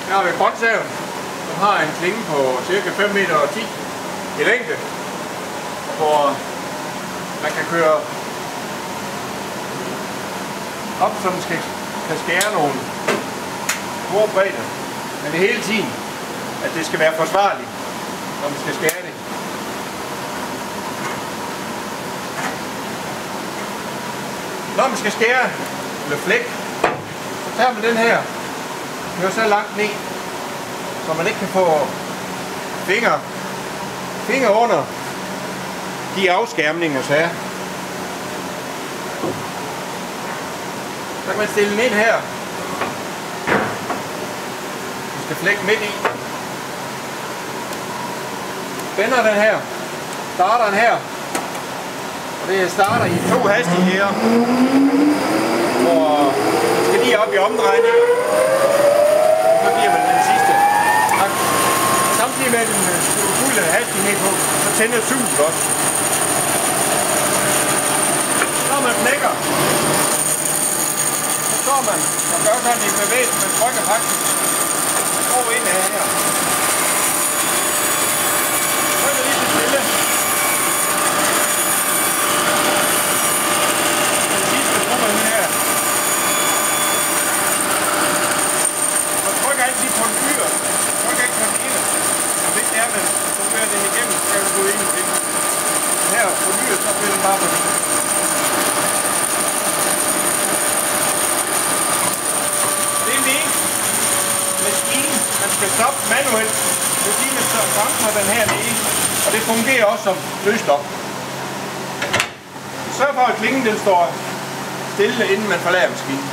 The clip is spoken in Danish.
Her har vi grøntsaven, som har en klinge på cirka 5,10 meter i længde, hvor man kan køre op, så man kan skære nogle store bredder. Men det hele tiden, at det skal være forsvarligt, når man skal skære det. Når man skal skære eller flæk, så tager man den her, kører så langt ned, så man ikke kan få fingre under de afskærmninger, så er. Så kan man stille den ind her. Du skal flække midt i. Spænder den her. Starter den her. Og det starter i 2 hastigheder. Hvor den skal lige op i omdrejninger. Så giver man den sidste. Samtidig med den fulde hastighed på, så tænder suget også. Når man flækker, så står man og gør sådan en bevægelse, man trykker faktisk. Man går ind her. Trykker lige så stille. Den sidste bruger man her. Man trykker altid på en fyr. Trykker ikke på den ene. Og hvis det er, man fungerer det igennem, så kan du gå ind i det. Her på dyret, så bliver den bare på det. Det er en maskine, man skal stoppe manuelt. Det er man så bremser den her nede, og det fungerer også som løsstop. Sørg for at klingen den står stille, inden man forlader maskinen.